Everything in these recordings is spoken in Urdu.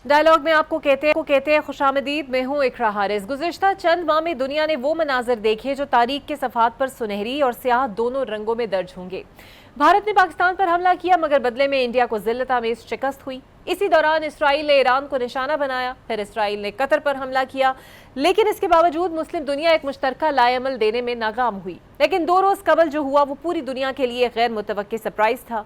ڈائلاگ میں آپ کو کہتے ہیں خوشامدید، میں ہوں اقرا حارث۔ گزشتہ چند ماہ میں دنیا نے وہ مناظر دیکھے جو تاریخ کے صفحات پر سنہری اور سیاہ دونوں رنگوں میں درج ہوں گے۔ بھارت نے پاکستان پر حملہ کیا مگر بدلے میں انڈیا کو ذلت آمیز شکست ہوئی۔ اسی دوران اسرائیل نے ایران کو نشانہ بنایا، پھر اسرائیل نے قطر پر حملہ کیا، لیکن اس کے باوجود مسلم دنیا ایک مشترکہ لائے عمل دینے میں ناکام ہوئی۔ لیکن 2 روز قبل جو ہوا وہ پوری دنیا کے لیے غیر متوقع سرپرائز تھا۔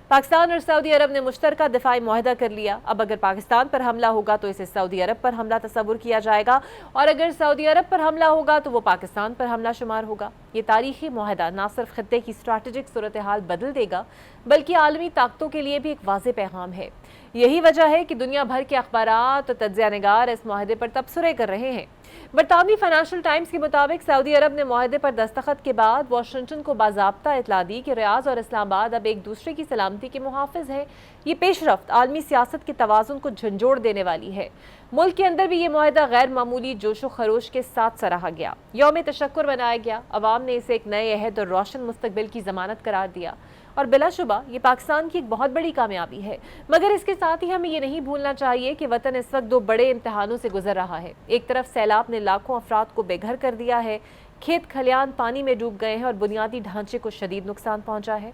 پاکستان اور سعودی عرب نے مشترکہ دفاعی معاہدہ کر لیا۔ اب اگر پاکستان پر حملہ ہوگا تو اسے سعودی عرب پر حملہ تصور کیا جائے گا، اور اگر سعودی عرب پر حملہ ہوگا تو وہ پاکستان پر حملہ شمار ہوگا۔ یہ تاریخی معاہدہ نہ صرف خطے کی اسٹریٹجک صورتحال بدل دے گا بلکہ عالمی طاقتوں کے لیے بھی ایک واضح پیغام ہے۔ یہی وجہ ہے کہ دنیا بھر کے اخبارات اور تجزیہ نگار اس معاہدے پر تبصرے کر رہے ہیں۔ برطانوی فائنانشل ٹائمز کے مطابق سعودی عرب نے معاہدے پر دستخط کے بعد واشنگٹن کو باضابطہ اطلاع دی کہ ریاض اور اسلام آباد اب ایک دوسرے کی سلامتی کے محافظ ہیں۔ یہ پیش رفت عالمی سیاست کے توازن کو جھنجھوڑ دینے والی ہے۔ ملک کے اندر بھی یہ معاہدہ غیر معمولی جوش و خروش کے ساتھ سراہا گیا۔ یوم تشکر منایا گیا، عوام نے اسے ایک نئے عہد اور روشن مستقبل کی ضمانت قرار دیا، اور بلا شبہ یہ پاکستان کی ایک بہت بڑی کامیابی ہے۔ مگر اس کے ساتھ ہی ہمیں یہ نہیں بھولنا چاہیے کہ وطن اس وقت 2 بڑے امتحانوں سے گزر رہا ہے۔ ایک طرف سیلاب نے لاکھوں افراد کو بے گھر کر دیا ہے، کھیت کھلیان پانی میں ڈوب گئے ہیں اور بنیادی ڈھانچے کو شدید نقصان پہنچا ہے۔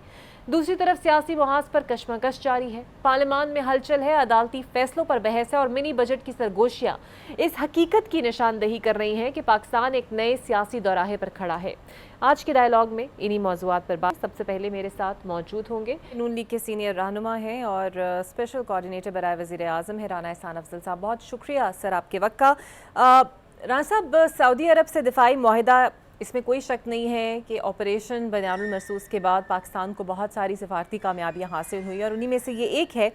دوسری طرف سیاسی محاذ پر کشمکش جاری ہے، پارلیمان میں ہلچل ہے، عدالتی فیصلوں پر بحث ہے، اور منی بجٹ کی سرگوشیاں اس حقیقت کی نشاندہی کر رہی ہیں کہ پاکستان ایک نئے سیاسی دوراہے پر کھڑا ہے۔ آج کے ڈائلاگ میں انہی موضوعات پر بات سب سے پہلے میرے ساتھ موجود ہوں گے نون لیگ کے سینئر رہنما ہیں اور اسپیشل کوارڈینیٹر برائے وزیر اعظم ہیں رانا احسان افضل صاحب۔ بہت شکریہ سر آپ کے وقت کا۔ رانا صاحب، سعودی عرب سے دفاعی معاہدہ، اس میں کوئی شک نہیں ہے کہ آپریشن بنیان المرصوص کے بعد پاکستان کو بہت ساری سفارتی کامیابیاں حاصل ہوئی اور انہی میں سے یہ ایک ہے،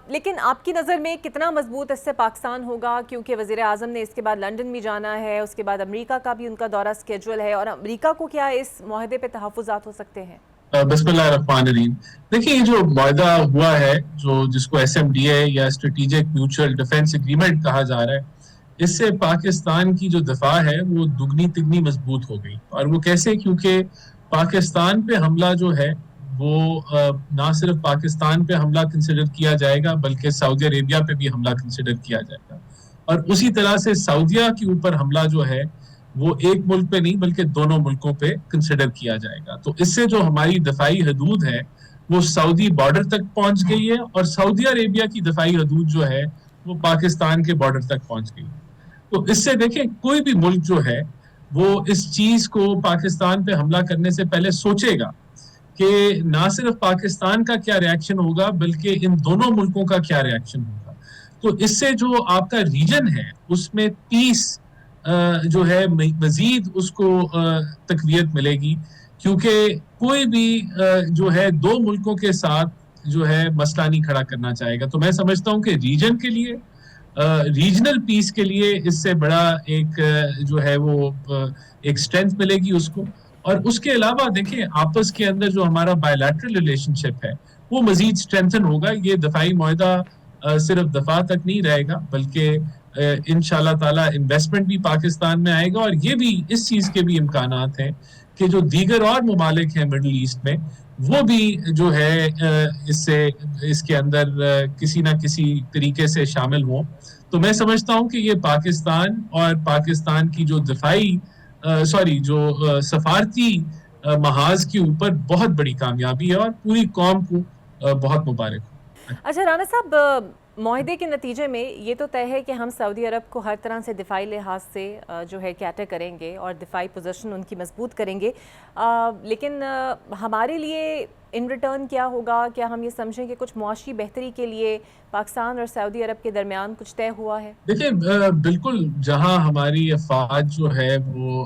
لیکن آپ کی نظر میں کتنا مضبوط اس سے پاکستان ہوگا؟ کیونکہ وزیر اعظم نے اس کے بعد لنڈن بھی جانا ہے، اس کے بعد امریکہ کا بھی ان کا دورہ اسکیجول ہے، اور امریکہ کو کیا اس معاہدے پہ تحفظات ہو سکتے ہیں؟ بسم اللہ الرحمن الرحیم۔ دیکھیں، یہ جو معاہدہ ہوا ہے، جس کو SMDA یا اسٹریٹجک میوچل ڈیفنس ایگریمنٹ کہا جا رہا ہے، اس سے پاکستان کی جو دفاع ہے وہ دگنی تگنی مضبوط ہو گئی۔ اور وہ کیسے؟ کیونکہ پاکستان پہ حملہ جو ہے وہ نہ صرف پاکستان پہ حملہ کنسیڈر کیا جائے گا بلکہ سعودی عربیہ پہ بھی حملہ کنسیڈر کیا جائے گا، اور اسی طرح سے سعودیہ کے اوپر حملہ جو ہے وہ ایک ملک پہ نہیں بلکہ دونوں ملکوں پہ کنسیڈر کیا جائے گا۔ تو اس سے جو ہماری دفاعی حدود ہے وہ سعودی بارڈر تک پہنچ گئی ہے، اور سعودی عربیہ کی دفاعی حدود جو ہے وہ پاکستان کے بارڈر تک پہنچ گئی ہے۔ تو اس سے دیکھیں، کوئی بھی ملک جو ہے وہ اس چیز کو پاکستان پہ حملہ کرنے سے پہلے سوچے گا کہ نہ صرف پاکستان کا کیا ری ایکشن ہوگا بلکہ ان دونوں ملکوں کا کیا ری ایکشن ہوگا۔ تو اس سے جو آپ کا ریجن ہے اس میں پیس جو ہے مزید اس کو تقویت ملے گی، کیونکہ کوئی بھی جو ہے 2 ملکوں کے ساتھ جو ہے مسئلہ نہیں کھڑا کرنا چاہے گا۔ تو میں سمجھتا ہوں کہ ریجن کے لیے، ریجنل پیس کے لیے اس سے بڑا ایک جو ہے وہ ایک سٹرینتھ ملے گی اس کو۔ اور اس کے علاوہ دیکھیں، آپس کے اندر جو ہمارا بائیلیٹرل ریلیشن شپ ہے وہ مزید سٹرینتھن ہوگا۔ یہ دفاعی معاہدہ صرف دفاع تک نہیں رہے گا بلکہ انشاءاللہ تعالی انویسٹمنٹ بھی پاکستان میں آئے گا، اور یہ بھی اس چیز کے بھی امکانات ہیں کہ جو دیگر اور ممالک ہیں مڈل ایسٹ میں وہ بھی جو ہے اس کے اندر کسی نہ کسی طریقے سے شامل ہوں۔ تو میں سمجھتا ہوں کہ یہ پاکستان اور پاکستان کی جو جو سفارتی محاذ کے اوپر بہت بڑی کامیابی ہے، اور پوری قوم کو بہت مبارک ہو۔ اچھا رانا صاحب، معاہدے کے نتیجے میں یہ تو طے ہے کہ ہم سعودی عرب کو ہر طرح سے دفاعی لحاظ سے جو ہے کیٹر کریں گے اور دفاعی پوزیشن ان کی مضبوط کریں گے، لیکن ہمارے لیے ان ریٹرن کیا ہوگا؟ کیا ہم یہ سمجھیں کہ کچھ معاشی بہتری کے لیے پاکستان اور سعودی عرب کے درمیان کچھ طے ہوا ہے؟ دیکھیں، بالکل، جہاں ہماری افواج جو ہے وہ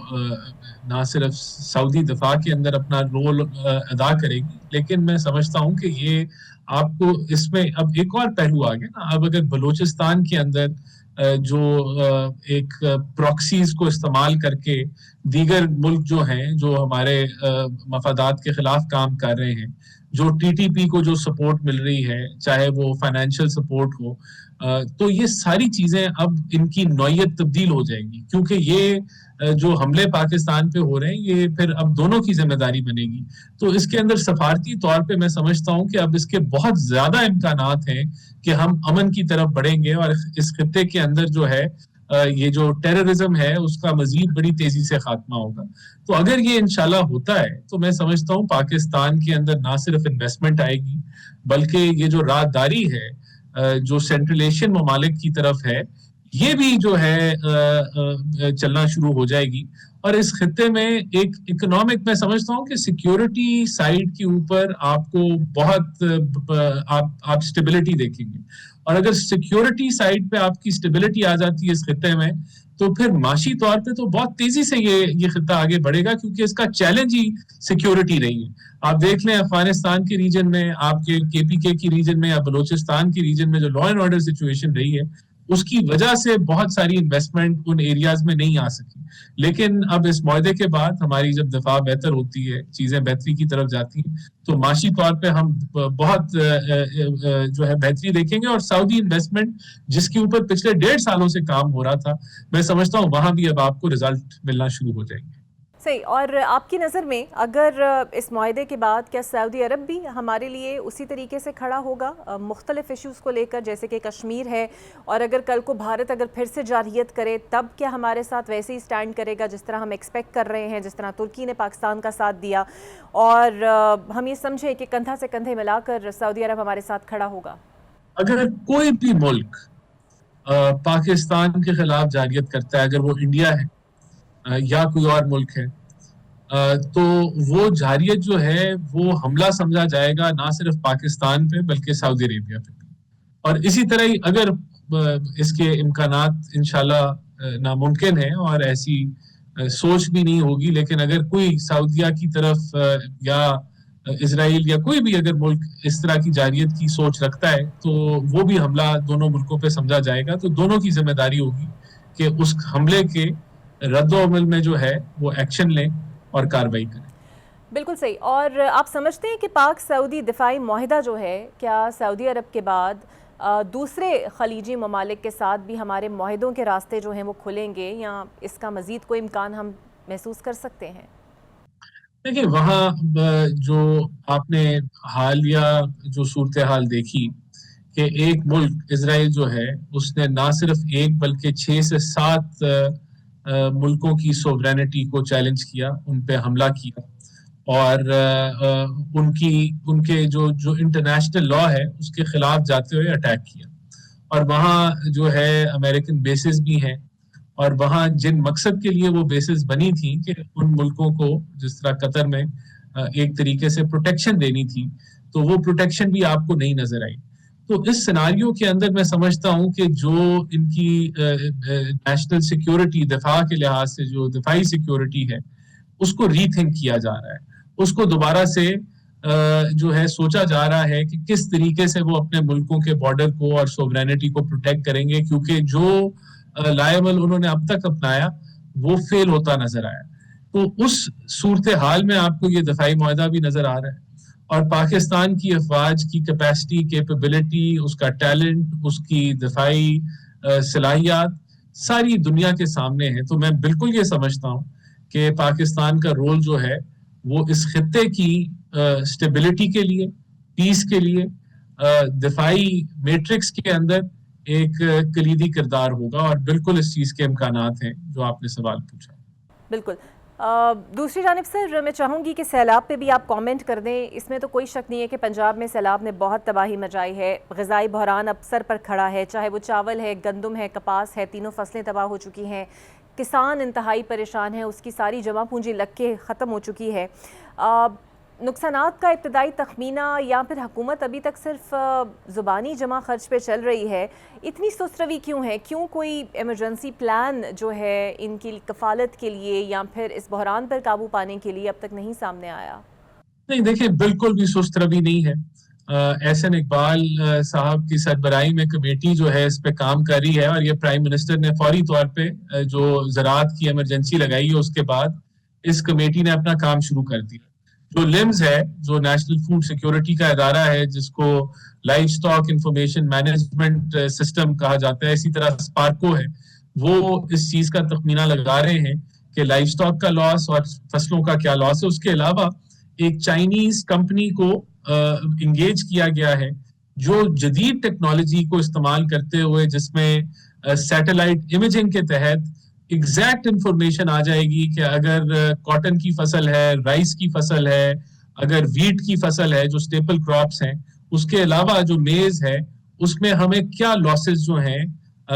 نہ صرف سعودی دفاع کے اندر اپنا رول ادا کرے گی، لیکن میں سمجھتا ہوں کہ یہ آپ کو اس میں اب ایک اور پہلو آ گیا نا۔ اب اگر بلوچستان کے اندر جو ایک پراکسیز کو استعمال کر کے دیگر ملک جو ہیں جو ہمارے مفادات کے خلاف کام کر رہے ہیں جو TTP کو جو سپورٹ مل رہی ہے, چاہے وہ فائنینشیل سپورٹ ہو, تو یہ ساری چیزیں اب ان کی نوعیت تبدیل ہو جائے گی, کیونکہ یہ جو حملے پاکستان پہ ہو رہے ہیں یہ پھر اب دونوں کی ذمہ داری بنے گی. تو اس کے اندر سفارتی طور پہ میں سمجھتا ہوں کہ اب اس کے بہت زیادہ امکانات ہیں کہ ہم امن کی طرف بڑھیں گے, اور اس خطے کے اندر جو ہے یہ جو ٹیررزم ہے اس کا مزید بڑی تیزی سے خاتمہ ہوگا. تو اگر یہ انشاءاللہ ہوتا ہے تو میں سمجھتا ہوں پاکستان کے اندر نہ صرف انویسٹمنٹ آئے گی, بلکہ یہ جو راہداری ہے جو سینٹرل ایشین ممالک کی طرف ہے, یہ بھی جو ہے چلنا شروع ہو جائے گی. اور اس خطے میں ایک اکنامک, میں سمجھتا ہوں کہ سیکیورٹی سائیڈ کے اوپر آپ کو بہت آپ اسٹیبلٹی دیکھیں گے, اور اگر سیکیورٹی سائیڈ پہ آپ کی اسٹیبلٹی آ جاتی ہے اس خطے میں, تو پھر معاشی طور پہ تو بہت تیزی سے یہ خطہ آگے بڑھے گا, کیونکہ اس کا چیلنج ہی سیکیورٹی رہی ہے. آپ دیکھ لیں افغانستان کے ریجن میں, آپ کے KPK کی ریجن میں, یا بلوچستان کی ریجن میں جو لا اینڈ آرڈر سچویشن رہی ہے, اس کی وجہ سے بہت ساری انویسٹمنٹ ان ایریاز میں نہیں آ سکی. لیکن اب اس معاہدے کے بعد ہماری جب دفاع بہتر ہوتی ہے, چیزیں بہتری کی طرف جاتی ہیں, تو معاشی طور پہ ہم بہت جو ہے بہتری دیکھیں گے. اور سعودی انویسٹمنٹ جس کے اوپر پچھلے 1.5 سالوں سے کام ہو رہا تھا, میں سمجھتا ہوں وہاں بھی اب آپ کو رزلٹ ملنا شروع ہو جائیں گے. صحیح. اور آپ کی نظر میں اگر اس معاہدے کے بعد کیا سعودی عرب بھی ہمارے لیے اسی طریقے سے کھڑا ہوگا مختلف ایشوز کو لے کر, جیسے کہ کشمیر ہے, اور اگر کل کو بھارت اگر پھر سے جارحیت کرے تب کیا ہمارے ساتھ ویسے ہی سٹینڈ کرے گا جس طرح ہم ایکسپیکٹ کر رہے ہیں, جس طرح ترکی نے پاکستان کا ساتھ دیا, اور ہم یہ سمجھیں کہ کندھا سے کندھے ملا کر سعودی عرب ہمارے ساتھ کھڑا ہوگا؟ اگر کوئی بھی ملک پاکستان کے خلاف جارحیت کرتا ہے, اگر وہ انڈیا ہے یا کوئی اور ملک ہے, تو وہ جارحیت جو ہے وہ حملہ سمجھا جائے گا نہ صرف پاکستان پہ بلکہ سعودی عربیہ پہ بھی. اور اسی طرح ہی اگر اس کے امکانات انشاءاللہ ناممکن ہیں اور ایسی سوچ بھی نہیں ہوگی, لیکن اگر کوئی سعودیہ کی طرف یا اسرائیل یا کوئی بھی اگر ملک اس طرح کی جارحیت کی سوچ رکھتا ہے, تو وہ بھی حملہ دونوں ملکوں پہ سمجھا جائے گا. تو دونوں کی ذمہ داری ہوگی کہ اس حملے کے رد و عمل میں جو ہے وہ ایکشن لیں اور کارروائی کریں. بالکل صحیح. اور آپ سمجھتے ہیں کہ پاک سعودی دفاعی معاہدہ جو ہے, کیا سعودی عرب کے بعد دوسرے خلیجی ممالک کے ساتھ بھی ہمارے معاہدوں کے راستے جو ہیں وہ کھلیں گے, یا اس کا مزید کوئی امکان ہم محسوس کر سکتے ہیں؟ دیکھیں, وہاں جو آپ نے حالیہ جو صورتحال دیکھی کہ ایک ملک اسرائیل جو ہے اس نے نہ صرف ایک بلکہ 6 سے 7 ملکوں کی سوورینٹی کو چیلنج کیا, ان پہ حملہ کیا, اور ان کے جو انٹرنیشنل لا ہے اس کے خلاف جاتے ہوئے اٹیک کیا. اور وہاں جو ہے امریکن بیسز بھی ہیں, اور وہاں جن مقصد کے لیے وہ بیسز بنی تھی کہ ان ملکوں کو جس طرح قطر میں ایک طریقے سے پروٹیکشن دینی تھی, تو وہ پروٹیکشن بھی آپ کو نہیں نظر آئی. تو اس سیناریو کے اندر میں سمجھتا ہوں کہ جو ان کی نیشنل سیکیورٹی, دفاع کے لحاظ سے جو دفاعی سیکیورٹی ہے, اس کو ری تھنک کیا جا رہا ہے, اس کو دوبارہ سے جو ہے سوچا جا رہا ہے کہ کس طریقے سے وہ اپنے ملکوں کے بارڈر کو اور سوورینٹی کو پروٹیکٹ کریں گے, کیونکہ جو لائبل انہوں نے اب تک اپنایا وہ فیل ہوتا نظر آیا. تو اس صورتحال میں آپ کو یہ دفاعی معاہدہ بھی نظر آ رہا ہے, اور پاکستان کی افواج کی کیپیسٹی, کیپیبلٹی, اس کا ٹیلنٹ, اس کی دفاعی صلاحیات ساری دنیا کے سامنے ہے. تو میں بالکل یہ سمجھتا ہوں کہ پاکستان کا رول جو ہے وہ اس خطے کی اسٹیبلٹی کے لیے, پیس کے لیے, دفاعی میٹرکس کے اندر ایک کلیدی کردار ہوگا, اور بالکل اس چیز کے امکانات ہیں جو آپ نے سوال پوچھا. بالکل. دوسری جانب سر میں چاہوں گی کہ سیلاب پہ بھی آپ کامنٹ کر دیں. اس میں تو کوئی شک نہیں ہے کہ پنجاب میں سیلاب نے بہت تباہی مچائی ہے, غذائی بحران اب سر پر کھڑا ہے, چاہے وہ چاول ہے, گندم ہے, کپاس ہے, تینوں فصلیں تباہ ہو چکی ہیں, کسان انتہائی پریشان ہے, اس کی ساری جمع پونجی لگ کے ختم ہو چکی ہے. نقصانات کا ابتدائی تخمینہ, یا پھر حکومت ابھی تک صرف زبانی جمع خرچ پہ چل رہی ہے, اتنی سست روی کیوں ہے؟ کیوں کوئی ایمرجنسی پلان جو ہے ان کی کفالت کے لیے یا پھر اس بحران پر قابو پانے کے لیے اب تک نہیں سامنے آیا؟ نہیں, دیکھیں, بالکل بھی سست روی نہیں ہے. احسن اقبال صاحب کی سربراہی میں کمیٹی جو ہے اس پہ کام کر رہی ہے, اور یہ پرائم منسٹر نے فوری طور پہ جو زراعت کی ایمرجنسی لگائی ہے اس کے بعد اس کمیٹی نے اپنا کام شروع کر دیا. جو LIMS ہے, جو نیشنل فوڈ سیکورٹی کا ادارہ ہے, جس کو life stock information management system کہا جاتا ہے, اسی طرح اسپارکو ہے, وہ اس چیز کا تخمینہ لگا رہے ہیں کہ لائف اسٹاک کا لاس اور فصلوں کا کیا لاس ہے. اس کے علاوہ ایک چائنیز کمپنی کو انگیج کیا گیا ہے جو جدید ٹیکنالوجی کو استعمال کرتے ہوئے, جس میں سیٹلائٹ امیجنگ کے تحت ایگزیکٹ انفارمیشن آ جائے گی کہ اگر کاٹن کی فصل ہے, رائس کی فصل ہے, اگر ویٹ کی فصل ہے جو سٹیپل کراپس ہیں, اس کے علاوہ جو میز ہے اس میں ہمیں کیا لاسز جو ہیں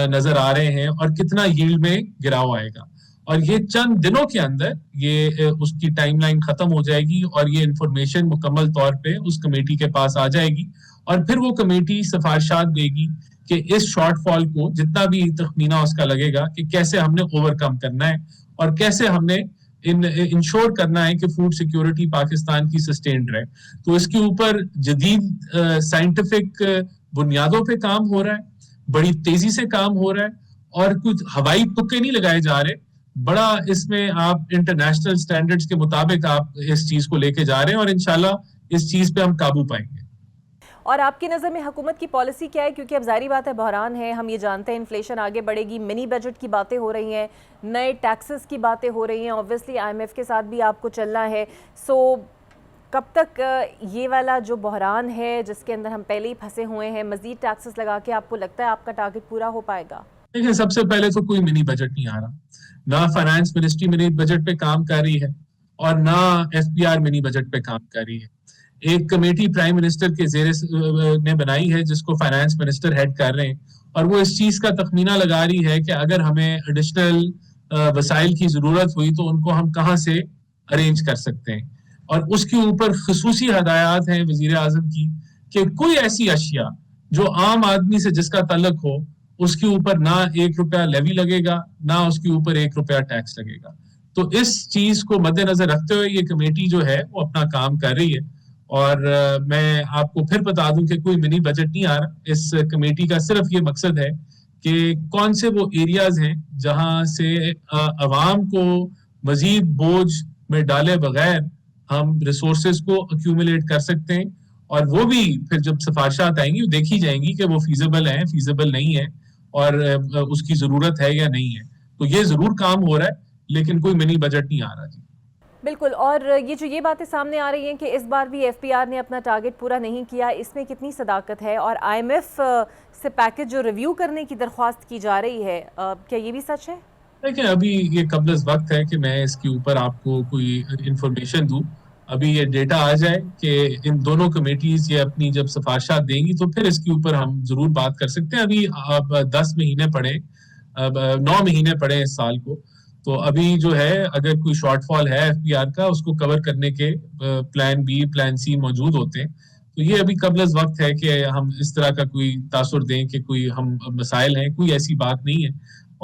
نظر آ رہے ہیں اور کتنا ییلڈ میں گراؤ آئے گا. اور یہ چند دنوں کے اندر یہ اس کی ٹائم لائن ختم ہو جائے گی اور یہ انفارمیشن مکمل طور پہ اس کمیٹی کے پاس آ جائے گی, اور پھر وہ کمیٹی سفارشات دے گی کہ اس شارٹ فال کو جتنا بھی تخمینہ اس کا لگے گا کہ کیسے ہم نے اوور کم کرنا ہے اور کیسے ہم نے انشور کرنا ہے کہ فوڈ سیکیورٹی پاکستان کی سسٹینڈ رہے. تو اس کے اوپر جدید سائنٹیفک بنیادوں پہ کام ہو رہا ہے, بڑی تیزی سے کام ہو رہا ہے, اور کچھ ہوائی تکے نہیں لگائے جا رہے. بڑا اس میں آپ انٹرنیشنل سٹینڈرڈز کے مطابق آپ اس چیز کو لے کے جا رہے ہیں, اور انشاءاللہ اس چیز پہ ہم قابو پائیں گے. اور آپ کی نظر میں حکومت کی پالیسی کیا ہے؟ کیونکہ اب ظاہری بات ہے بحران ہے, ہم یہ جانتے ہیں انفلیشن آگے بڑھے گی, منی بجٹ کی باتیں ہو رہی ہیں, نئے ٹیکسز کی باتیں ہو رہی ہیں, اوبویسلی IMF کے ساتھ بھی آپ کو چلنا ہے. سو کب تک یہ والا جو بحران ہے جس کے اندر ہم پہلے ہی پھنسے ہوئے ہیں, مزید ٹیکسز لگا کے آپ کو لگتا ہے آپ کا ٹارگٹ پورا ہو پائے گا؟ دیکھیں, سب سے پہلے تو کوئی منی بجٹ نہیں آ رہا, نہ فائنانس منسٹری منی بجٹ پہ کام کر رہی ہے اور نہ FPR منی بجٹ پہ کام کر رہی ہے. ایک کمیٹی پرائم منسٹر کے زیر نے بنائی ہے جس کو فائنانس منسٹر ہیڈ کر رہے ہیں, اور وہ اس چیز کا تخمینہ لگا رہی ہے کہ اگر ہمیں ایڈیشنل وسائل کی ضرورت ہوئی تو ان کو ہم کہاں سے ارینج کر سکتے ہیں. اور اس کے اوپر خصوصی ہدایات ہیں وزیر اعظم کی کہ کوئی ایسی اشیاء جو عام آدمی سے جس کا تعلق ہو, اس کے اوپر نہ ₹1 لیوی لگے گا, نہ اس کے اوپر ₹1 ٹیکس لگے گا. تو اس چیز کو مد نظر رکھتے ہوئے یہ کمیٹی جو ہے وہ اپنا کام کر رہی ہے, اور میں آپ کو پھر بتا دوں کہ کوئی منی بجٹ نہیں آ رہا. اس کمیٹی کا صرف یہ مقصد ہے کہ کون سے وہ ایریاز ہیں جہاں سے عوام کو مزید بوجھ میں ڈالے بغیر ہم ریسورسز کو ایکیومولیٹ کر سکتے ہیں, اور وہ بھی پھر جب سفارشات آئیں گی دیکھی جائیں گی کہ وہ فیزیبل ہیں, فیزیبل نہیں ہے, اور اس کی ضرورت ہے یا نہیں ہے. تو یہ ضرور کام ہو رہا ہے, لیکن کوئی منی بجٹ نہیں آ رہا. جی بالکل. اور یہ باتیں سامنے آ رہی ہیں کہ اس بار بھی FPR نے اپنا ٹارگٹ پورا نہیں کیا, اس میں کتنی صداقت ہے؟ اور IMF سے پیکج جو ریویو کرنے کی درخواست کی جا رہی ہے, کیا یہ بھی سچ ہے؟ دیکھیں, ابھی یہ قبل از وقت ہے کہ میں اس کے اوپر آپ کو کوئی انفارمیشن دوں. ابھی یہ ڈیٹا آ جائے کہ ان دونوں کمیٹیز یہ اپنی جب سفارشات دیں گی تو پھر اس کے اوپر ہم ضرور بات کر سکتے ہیں. ابھی اب 10 مہینے پڑے, 9 مہینے پڑے اس سال کو, تو ابھی جو ہے اگر کوئی شارٹ فال ہے FPR کا, اس کو کور کرنے کے پلان B پلان C موجود ہوتے ہیں. تو یہ ابھی قبل از وقت ہے کہ ہم اس طرح کا کوئی تاثر دیں کہ کوئی ہم مسائل ہیں, کوئی ایسی بات نہیں ہے.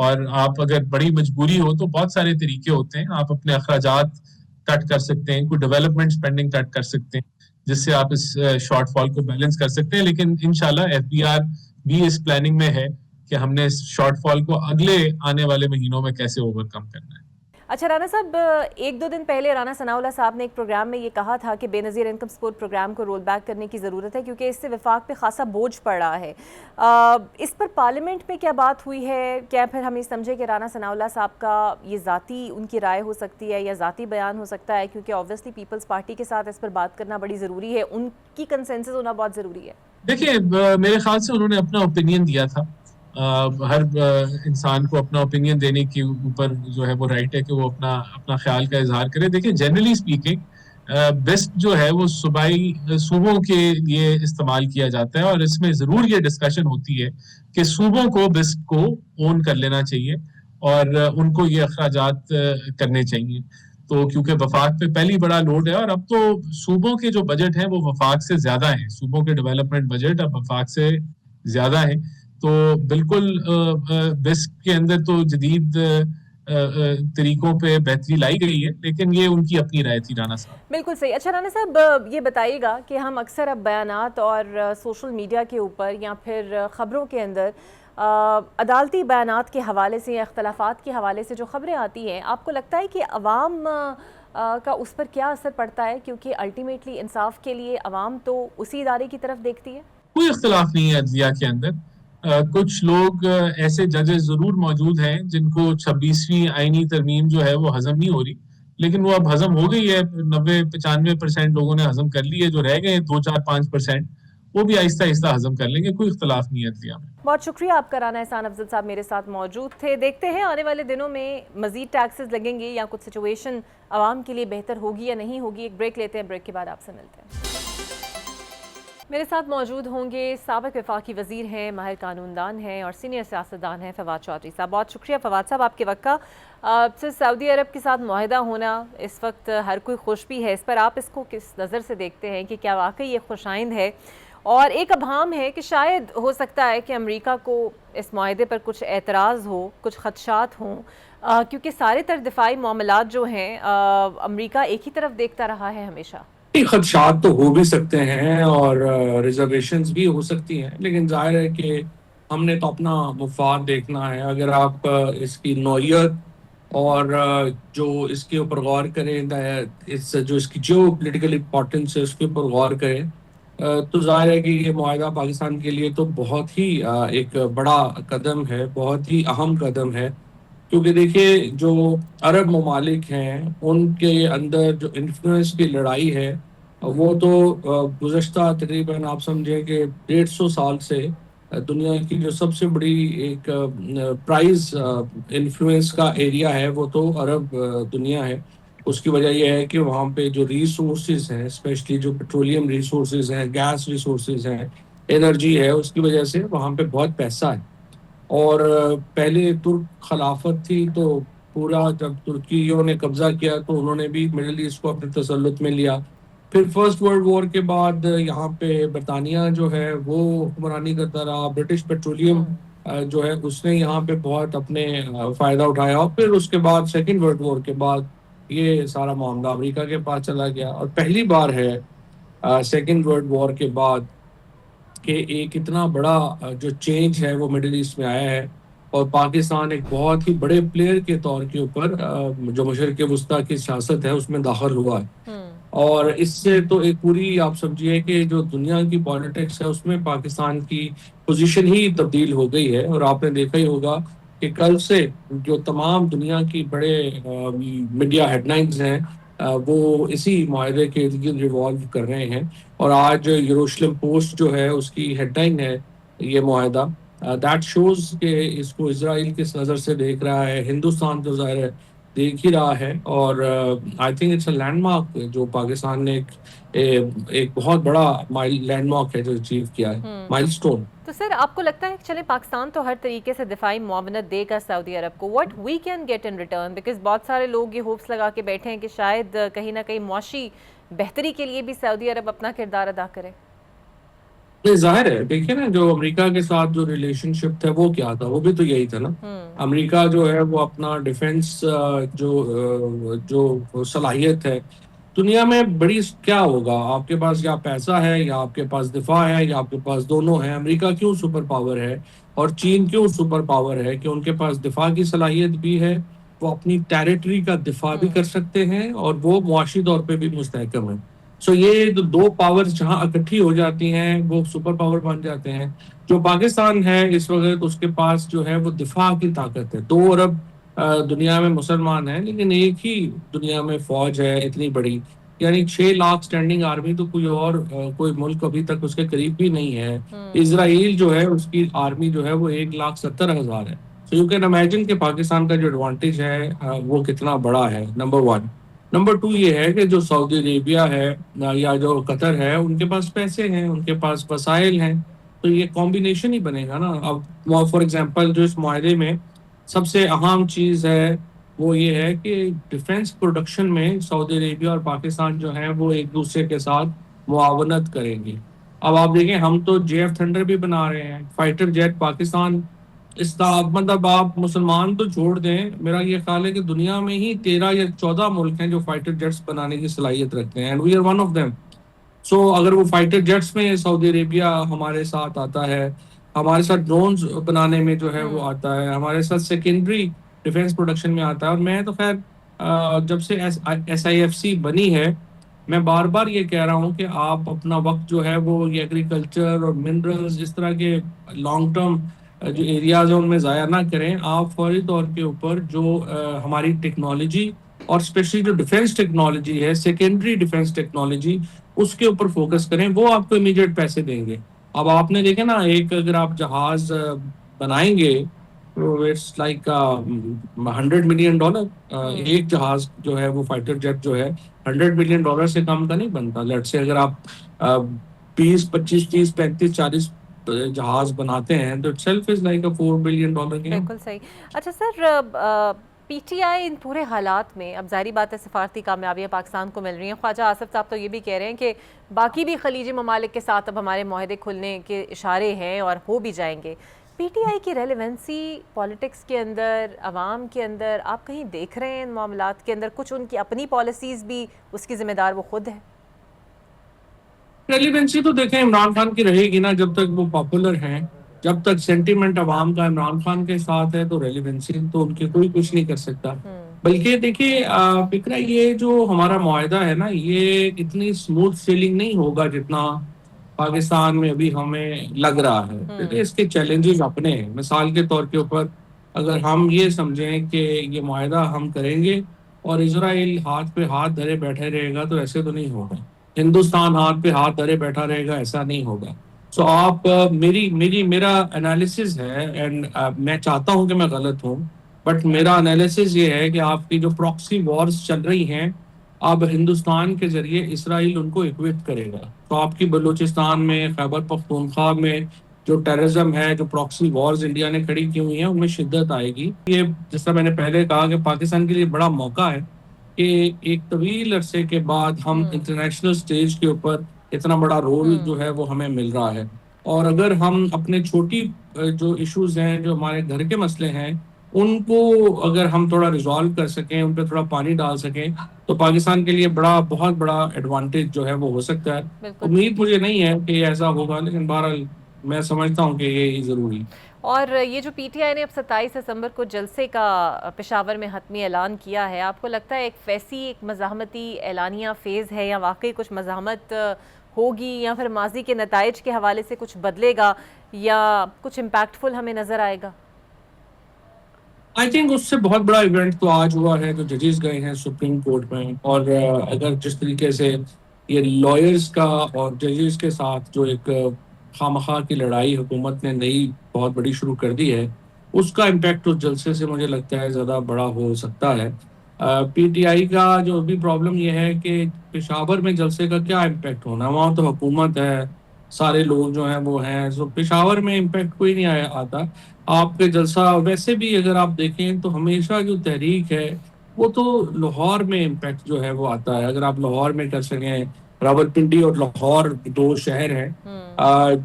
اور آپ اگر بڑی مجبوری ہو تو بہت سارے طریقے ہوتے ہیں, آپ اپنے اخراجات کٹ کر سکتے ہیں, کوئی ڈیولپمنٹ سپینڈنگ کٹ کر سکتے ہیں جس سے آپ اس شارٹ فال کو بیلنس کر سکتے ہیں. لیکن انشاءاللہ FPR بھی اس پلاننگ میں ہے کہ ہم نے اس شارٹ فال کو اگلے آنے والے مہینوں میں کیسے اوور کم کرنا ہے. اچھا رانا صاحب, 1-2 دن پہلے رانا ثناء اللہ صاحب نے ایک پروگرام میں یہ کہا تھا کہ بے نظیر انکم سپورٹ پروگرام کو رول بیک کرنے کی ضرورت ہے کیونکہ اس سے وفاق پہ خاصا بوجھ پڑ رہا ہے. اس پر پارلیمنٹ میں کیا بات ہوئی ہے؟ کیا پھر ہم یہ سمجھے کہ رانا ثناء اللہ صاحب کا یہ ذاتی ان کی رائے ہو سکتی ہے یا ذاتی بیان ہو سکتا ہے؟ کیونکہ اوبویسلی پیپلز پارٹی کے ساتھ اس پر بات کرنا بڑی ضروری ہے, ان کی کنسنسس ہونا بہت ضروری ہے. دیکھیں, میرے خیال سے انہوں نے اپنا اوپینین دیا تھا. ہر انسان کو اپنا اوپینین دینے کے اوپر جو ہے وہ رائٹ ہے کہ وہ اپنا خیال کا اظہار کرے. دیکھیں, جنرلی اسپیکنگ بیسٹ جو ہے وہ صوبوں کے لیے استعمال کیا جاتا ہے, اور اس میں ضرور یہ ڈسکشن ہوتی ہے کہ صوبوں کو بیسٹ کو اون کر لینا چاہیے اور ان کو یہ اخراجات کرنے چاہیے. تو کیونکہ وفاق پہ پہلی بڑا لوڈ ہے, اور اب تو صوبوں کے جو بجٹ ہیں وہ وفاق سے زیادہ ہیں, صوبوں کے ڈیولپمنٹ بجٹ اب وفاق سے زیادہ ہیں. تو بالکل بیسٹ کے اندر تو جدید طریقوں پہ بہتری لائی گئی ہے, لیکن یہ ان کی اپنی رائے تھی رانا صاحب. بالکل صحیح. اچھا رانا صاحب, یہ بتائیے گا کہ ہم اکثر اب بیانات اور سوشل میڈیا کے اوپر یا پھر خبروں کے اندر عدالتی بیانات کے حوالے سے یا اختلافات کے حوالے سے جو خبریں آتی ہیں, آپ کو لگتا ہے کہ عوام کا اس پر کیا اثر پڑتا ہے، کیونکہ الٹیمیٹلی انصاف کے لیے عوام تو اسی ادارے کی طرف دیکھتی ہے؟ کوئی اختلاف نہیں ہے عدلیہ کے اندر. کچھ لوگ ایسے ججز ضرور موجود ہیں جن کو 26ویں آئینی ترمیم جو ہے وہ ہضم نہیں ہو رہی، لیکن وہ اب ہضم ہو گئی ہے. 90-95% لوگوں نے ہضم کر لی ہے. جو رہ گئے 2-4-5% وہ بھی آہستہ آہستہ ہضم کر لیں گے. کوئی اختلاف نہیں ہے عدلیہ میں. بہت شکریہ آپ کا رانا احسان افضل صاحب میرے ساتھ موجود تھے. دیکھتے ہیں آنے والے دنوں میں مزید ٹیکسز لگیں گے یا کچھ سچویشن عوام کے لیے بہتر ہوگی یا نہیں ہوگی. ایک بریک لیتے ہیں، بریک کے بعد آپ سے ملتے ہیں. میرے ساتھ موجود ہوں گے سابق وفاقی وزیر ہیں، ماہر قانون دان ہیں اور سینئر سیاستدان ہیں فواد چودھری صاحب. بہت شکریہ فواد صاحب آپ کے وقت کا. سعودی عرب کے ساتھ معاہدہ ہونا اس وقت ہر کوئی خوش بھی ہے، اس پر آپ اس کو کس نظر سے دیکھتے ہیں کہ کیا واقعی یہ خوش آئند ہے؟ اور ایک ابہام ہے کہ شاید ہو سکتا ہے کہ امریکہ کو اس معاہدے پر کچھ اعتراض ہو، کچھ خدشات ہوں، کیونکہ سارے تر دفاعی معاملات جو ہیں امریکہ ایک ہی طرف دیکھتا رہا ہے ہمیشہ. خدشات تو ہو بھی سکتے ہیں اور ریزرویشنز بھی ہو سکتی ہیں، لیکن ظاہر ہے کہ ہم نے تو اپنا مفاد دیکھنا ہے. اگر آپ اس کی نوعیت اور جو اس کے اوپر غور کریں، جو اس کی جیو پولیٹیکل امپورٹنس ہے اس کے اوپر غور کریں، تو ظاہر ہے کہ یہ معاہدہ پاکستان کے لیے تو بہت ہی ایک بڑا قدم ہے، بہت ہی اہم قدم ہے. کیونکہ دیکھیے جو عرب ممالک ہیں ان کے اندر جو انفلوئنس کی لڑائی ہے وہ تو گزشتہ تقریباً آپ سمجھیں کہ 150 سال سے دنیا کی جو سب سے بڑی ایک پرائز انفلوئنس کا ایریا ہے وہ تو عرب دنیا ہے. اس کی وجہ یہ ہے کہ وہاں پہ جو ریسورسز ہیں، اسپیشلی جو پیٹرولیم ریسورسز ہیں، گیس ریسورسز ہیں، انرجی ہے، اس کی وجہ سے وہاں پہ بہت پیسہ ہے. اور پہلے ترک خلافت تھی تو پورا جب ترکیوں نے قبضہ کیا تو انہوں نے بھی مڈل ایسٹ کو اپنے تسلط میں لیا. پھر فرسٹ ورلڈ وار کے بعد یہاں پہ برطانیہ جو ہے وہ حکمرانی کرتا رہا. برٹش پیٹرولیم جو ہے اس نے یہاں پہ بہت اپنے فائدہ اٹھایا. اور پھر اس کے بعد سیکنڈ ورلڈ وار کے بعد یہ سارا معاملہ امریکہ کے پاس چلا گیا. اور پہلی بار ہے سیکنڈ ورلڈ وار کے بعد کہ ایک اتنا بڑا جو چینج ہے وہ مڈل ایسٹ میں آیا ہے اور پاکستان ایک بہت ہی بڑے پلیئر کے طور کے اوپر جو مشرق وسطیٰ کی سیاست ہے اس میں داخل ہوا ہے. اور اس سے تو ایک پوری آپ سمجھیے کہ جو دنیا کی پالیٹکس ہے اس میں پاکستان کی پوزیشن ہی تبدیل ہو گئی ہے. اور آپ نے دیکھا ہی ہوگا کہ کل سے جو تمام دنیا کی بڑے میڈیا ہیڈ لائنز ہیں وہ اسی معاہدے کے ارد گرد ریوالو کر رہے ہیں. اور آج یروشلم پوسٹ جو ہے اس کی ہیڈ لائن ہے یہ معاہدہ. دیٹ شوز کہ اس کو اسرائیل کس نظر سے دیکھ رہا ہے. ہندوستان تو ظاہر ہے دیکھ ہی رہا ہے. اور I think it's a landmark جو پاکستان نے ایک بہت بڑا لینڈ مارک ہے جو اچیو کیا ہے، مائل سٹون. تو سر آپ کو لگتا ہے کہ چلے پاکستان تو ہر طریقے سے دفاعی معاونت دے گا سعودی عرب کو، what we can get in return? Because بہت سارے لوگ یہ ہوپس لگا کے بیٹھے ہیں کہ شاید کہیں نہ کہیں معاشی بہتری کے لیے بھی سعودی عرب اپنا کردار ادا کرے. ظاہر ہے دیکھیں نا جو امریکہ کے ساتھ جو ریلیشن شپ تھا وہ کیا تھا، وہ بھی تو یہی تھا نا. امریکہ جو ہے وہ اپنا ڈیفنس جو صلاحیت ہے دنیا میں بڑی کیا ہوگا، آپ کے پاس یا پیسہ ہے یا آپ کے پاس دفاع ہے یا آپ کے پاس دونوں ہے. امریکہ کیوں سپر پاور ہے اور چین کیوں سپر پاور ہے کہ ان کے پاس دفاع کی صلاحیت بھی ہے، وہ اپنی ٹیریٹری کا دفاع بھی کر سکتے ہیں اور وہ معاشی طور پہ بھی مستحکم ہیں. سو یہ دو پاور جہاں اکٹھی ہو جاتی ہیں وہ سپر پاور بن جاتے ہیں. جو پاکستان ہے اس وقت اس کے پاس جو ہے وہ دفاع کی طاقت ہے. 2 ارب دنیا میں مسلمان ہیں لیکن ایک ہی دنیا میں فوج ہے اتنی بڑی، یعنی 6 لاکھ سٹینڈنگ آرمی تو کوئی ملک ابھی تک اس کے قریب بھی نہیں ہے. اسرائیل جو ہے اس کی آرمی جو ہے وہ 1,70,000 ہے. سو یو کین امیجن کہ پاکستان کا جو ایڈوانٹیج ہے وہ کتنا بڑا ہے. نمبر 1. نمبر 2 یہ ہے کہ جو سعودی عربیہ ہے یا جو قطر ہے ان کے پاس پیسے ہیں، ان کے پاس وسائل ہیں، تو یہ کمبینیشن ہی بنے گا نا. اب فار ایگزامپل جو اس معاہدے میں سب سے اہم چیز ہے وہ یہ ہے کہ ڈیفنس پروڈکشن میں سعودی عربیہ اور پاکستان جو ہیں وہ ایک دوسرے کے ساتھ معاونت کریں گے. اب آپ دیکھیں ہم تو JF تھنڈر بھی بنا رہے ہیں، فائٹر جیٹ پاکستان مطلب آپ مسلمان تو چھوڑ دیں، میرا یہ خیال ہے کہ دنیا میں ہی 13 یا 14 ملک ہیں جو فائٹر جیٹس بنانے کی صلاحیت رکھتے ہیں and we are one of them. So اگر وہ فائٹر جیٹس میں سعودی عربیہ ہمارے ساتھ آتا ہے، ہمارے ساتھ ڈرونز بنانے میں جو ہے وہ آتا ہے، ہمارے ساتھ سیکنڈری ڈیفنس پروڈکشن میں آتا ہے. اور میں تو خیر جب سے SIFC بنی ہے، میں بار بار یہ کہہ رہا ہوں کہ آپ اپنا وقت جو ہے وہ یہ ایگریکلچر اور منرلز اس طرح کے لانگ ٹرم جو ایریاز ہیں ان میں ضائع نہ کریں. آپ فوری طور کے اوپر جو ہماری ٹیکنالوجی اور اسپیشلی جو ڈیفینس ٹیکنالوجی ہے، سیکنڈری ڈیفینس ٹیکنالوجی، اس کے اوپر فوکس کریں. وہ آپ کو امیڈیٹ پیسے دیں گے. اب آپ نے دیکھا نا، ایک اگر آپ جہاز بنائیں گے تو اٹس لائک $100 ملین. ایک جہاز جو ہے وہ فائٹر جیٹ جو ہے $100 ملین سے کم کا نہیں بنتا. لیٹ سے اگر آپ 20 25 30 35 40 جہاز بناتے ہیں تو it self is like $4 billion game. بالکل صحیح. اچھا سر، PTI ان پورے حالات میں، اب ظاہری بات ہے سفارتی کامیابیاں پاکستان کو مل رہی ہیں، خواجہ آصف صاحب تو یہ بھی کہہ رہے ہیں کہ باقی بھی خلیجی ممالک کے ساتھ اب ہمارے معاہدے کھلنے کے اشارے ہیں اور ہو بھی جائیں گے. PTI کی ریلیونسی پالیٹکس کے اندر، عوام کے اندر، آپ کہیں دیکھ رہے ہیں ان معاملات کے اندر کچھ ان کی اپنی پالیسیز بھی اس کی ذمہ دار وہ خود ہے؟ ریلیونسی تو دیکھیں عمران خان کی رہے گی نا جب تک وہ پاپولر ہیں. جب تک سینٹیمنٹ عوام کا عمران خان کے ساتھ ہے تو ریلیونسی تو ان کی کوئی کچھ نہیں کر سکتا. بلکہ دیکھیے فکرہ یہ جو ہمارا معاہدہ ہے نا، یہ اتنی اسموتھ سیلنگ نہیں ہوگا جتنا پاکستان میں ابھی ہمیں لگ رہا ہے. دیکھیے اس کے چیلنجز اپنے ہیں. مثال کے طور کے اوپر اگر ہم یہ سمجھیں کہ یہ معاہدہ ہم کریں گے اور اسرائیل ہاتھ پہ ہاتھ دھرے بیٹھے رہے گا تو ایسے تو نہیں ہوگا. ہندوستان ہاتھ پہ ہاتھ دھرے بیٹھا رہے گا، ایسا نہیں ہوگا. سو آپ میرا انالیسز ہے، اینڈ میں چاہتا ہوں کہ میں غلط ہوں، بٹ میرا انالیسز یہ ہے کہ آپ کی جو پراکسی وارز چل رہی ہیں اب ہندوستان کے ذریعے اسرائیل ان کو اکوپ کرے گا. تو آپ کی بلوچستان میں، خیبر پختونخوا میں جو ٹیررزم ہے، جو پراکسی وارز انڈیا نے کھڑی کی ہوئی ہیں، ان میں شدت آئے گی. یہ جس طرح میں نے پہلے کہا کہ پاکستان کے لیے بڑا موقع ہے کہ ایک طویل عرصے کے بعد ہم انٹرنیشنل سٹیج کے اوپر اتنا بڑا رول جو ہے وہ ہمیں مل رہا ہے. اور اگر ہم اپنے چھوٹی جو ایشوز ہیں، جو ہمارے گھر کے مسئلے ہیں، ان کو اگر ہم تھوڑا ریزالو کر سکیں، ان پہ تھوڑا پانی ڈال سکیں، تو پاکستان کے لیے بہت بڑا ایڈوانٹیج جو ہے وہ ہو سکتا ہے. بالکل. امید مجھے نہیں ہے کہ ایسا ہوگا، لیکن بہرحال میں سمجھتا ہوں کہ یہ ضروری. اور یہ جو PTI نے اب 27 دسمبر کو جلسے کا پشاور میں حتمی اعلان کیا ہے، آپ کو لگتا ہے ایک ویسی ایک مزاحمتی اعلانیہ فیز ہے، یا واقعی کچھ مزاحمت ہوگی، یا پھر ماضی کے نتائج کے حوالے سے کچھ بدلے گا، یا کچھ امپیکٹفل ہمیں نظر آئے گا؟ آئی تھنک اس سے بہت بڑا ایونٹ تو آج ہوا ہے جو ججز گئے ہیں سپریم کورٹ میں. اور اگر جس طریقے سے یہ لائرز کا اور ججز کے ساتھ جو ایک خواہ کی لڑائی حکومت نے نئی بہت بڑی شروع کر دی ہے، اس کا امپیکٹ اس جلسے سے مجھے لگتا ہے زیادہ بڑا ہو سکتا ہے. PTI کا جو بھی پرابلم یہ ہے کہ پشاور میں جلسے کا کیا امپیکٹ ہونا، وہاں تو حکومت ہے، سارے لوگ جو ہیں وہ ہیں. سو پشاور میں امپیکٹ کوئی نہیں آتا. آپ کے جلسہ ویسے بھی اگر آپ دیکھیں تو ہمیشہ جو تحریک ہے وہ تو لاہور میں امپیکٹ جو ہے وہ آتا ہے. اگر آپ لاہور میں کر سکیں، راولپنڈی اور لاہور دو شہر ہیں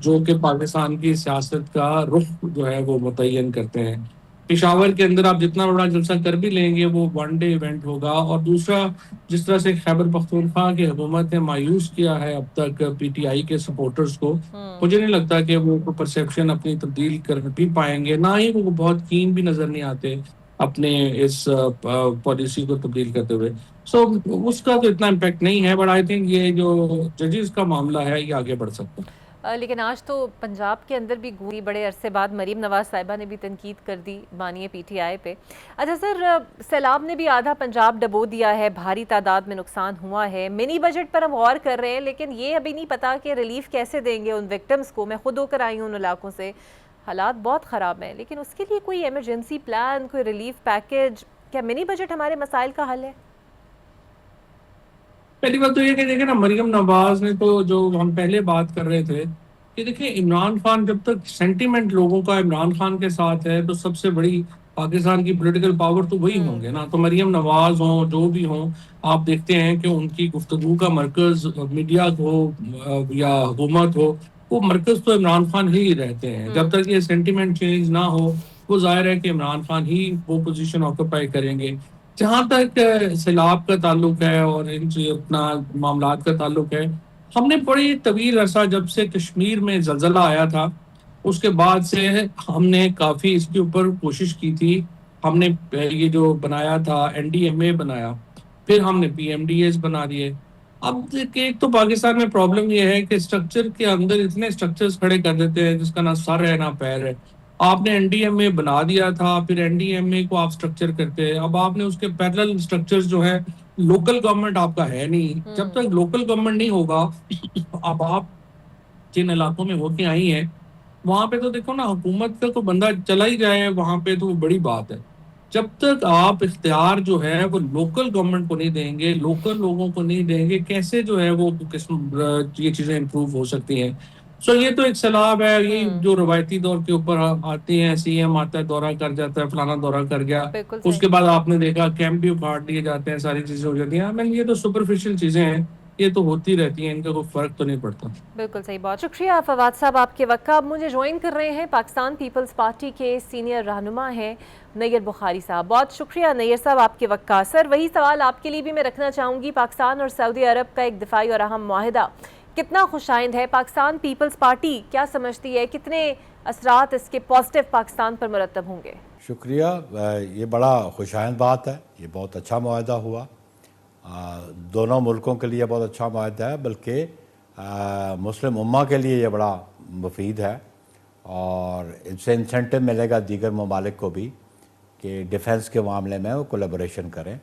جو کہ پاکستان کی سیاست کا رخ جو ہے وہ متعین کرتے ہیں. پشاور کے اندر آپ جتنا بڑا جلسہ کر بھی لیں گے وہ ون ڈے ایونٹ ہوگا. اور دوسرا، جس طرح سے خیبر پختونخوا کی حکومت نے مایوس کیا ہے اب تک PTI کے سپورٹرز کو، مجھے نہیں لگتا کہ وہ پرسیپشن اپنی تبدیل کر بھی پائیں گے. نہ ہی وہ بہت کین بھی نظر نہیں آتے اپنے اس پالیسی کو تبدیل کرتے ہوئے. سو اس کا تو اتنا امپیکٹ نہیں ہے، بٹ آئی تھنک یہ جو ججز کا معاملہ ہے یہ آگے بڑھ سکتا ہے. لیکن آج تو پنجاب کے اندر بھی گوئی بڑے عرصے بعد مریم نواز صاحبہ نے بھی تنقید کر دی بانی PTI پہ. اچھا سر، سیلاب نے بھی آدھا پنجاب ڈبو دیا ہے، بھاری تعداد میں نقصان ہوا ہے. منی بجٹ پر ہم غور کر رہے ہیں، لیکن یہ ابھی نہیں پتا کہ ریلیف کیسے دیں گے ان وکٹمز کو. میں خود ہو کر آئی ہوں ان علاقوں سے، حالات بہت خراب ہیں، لیکن اس کے لیے کوئی ایمرجنسی پلان، کوئی ریلیف پیکج، کیا منی بجٹ ہمارے مسائل کا حل ہے؟ پہلی بات تو یہ کہ دیکھیں نا، مریم نواز نے تو جو ہم پہلے بات کر رہے تھے کہ دیکھیں عمران خان، جب تک سینٹیمنٹ لوگوں کا عمران خان کے ساتھ ہے تو سب سے بڑی پاکستان کی پولیٹیکل پاور تو وہی ہوں گے نا. تو مریم نواز ہوں، جو بھی ہوں، آپ دیکھتے ہیں کہ ان کی گفتگو کا مرکز میڈیا ہو یا حکومت ہو، وہ مرکز تو عمران خان ہی رہتے ہیں. جب تک یہ سینٹیمنٹ چینج نہ ہو، وہ ظاہر ہے کہ عمران خان ہی وہ پوزیشن آکوپائی کریں گے. جہاں تک سیلاب کا تعلق ہے اور ان سے اپنا معاملات کا تعلق ہے، ہم نے بڑی طویل عرصہ جب سے کشمیر میں زلزلہ آیا تھا اس کے بعد سے ہم نے کافی اس کے اوپر کوشش کی تھی ہم نے یہ جو بنایا تھا NDMA بنایا، پھر ہم نے PMDAs بنا دیے. اب دیکھیں ایک تو پاکستان میں پرابلم یہ ہے کہ اسٹرکچر کے اندر اتنے اسٹرکچرز کھڑے کر دیتے ہیں جس کا نہ سر ہے نہ پیر ہے. آپ نے NDMA بنا دیا تھا، پھر NDMA کو آپ اسٹرکچر کرتے ہیں، اب آپ نے اس کے پیرلل اسٹرکچرز جو ہیں، لوکل گورنمنٹ آپ کا ہے نہیں. جب تک لوکل گورنمنٹ نہیں ہوگا، اب آپ جن علاقوں میں ہو کے آئی ہیں وہاں پہ تو دیکھو نا، حکومت کا تو بندہ چلا ہی جائے وہاں پہ تو بڑی بات ہے. جب تک آپ اختیار جو ہے وہ لوکل گورنمنٹ کو نہیں دیں گے، لوکل لوگوں کو نہیں دیں گے، کیسے جو ہے وہ یہ چیزیں امپروو ہو سکتی ہیں. سو یہ تو ایک سیلاب ہے. یہ جو روایتی دور کے اوپر آتے ہیں، CM آتا ہے، دورہ کر جاتا ہے، فلانا دورہ کر گیا، بالکل اس صحیح. کے بعد آپ نے دیکھا کیمپ بھی اکھاڑ دیے جاتے ہیں، ساری چیزیں ہو جاتی ہیں. یہ تو سپرفیشل چیزیں ہیں، یہ تو ہوتی رہتی ہیں، ان کا کوئی فرق تو نہیں پڑتا. بالکل صحیح. بہت شکریہ فواد صاحب آپ کے وقت کا. اب مجھے جوائن کر رہے ہیں پاکستان پیپلز پارٹی کے سینئر رہنما ہیں نیر بخاری صاحب. بہت شکریہ نیر صاحب آپ کے وقت کا. سر وہی سوال آپ کے لیے بھی میں رکھنا چاہوں گی. پاکستان اور سعودی عرب کا ایک دفاعی اور اہم معاہدہ کتنا خوشائند ہے؟ پاکستان پیپلز پارٹی کیا سمجھتی ہے کتنے اثرات اس کے پازیٹیو پاکستان پر مرتب ہوں گے؟ شکریہ. یہ بڑا خوشائند بات ہے، یہ بہت اچھا معاہدہ ہوا. دونوں ملکوں کے لیے بہت اچھا معاہدہ ہے، بلکہ مسلم امہ کے لیے یہ بڑا مفید ہے، اور اس سے انسینٹو ملے گا دیگر ممالک کو بھی کہ ڈیفنس کے معاملے میں وہ کولیبوریشن کریں.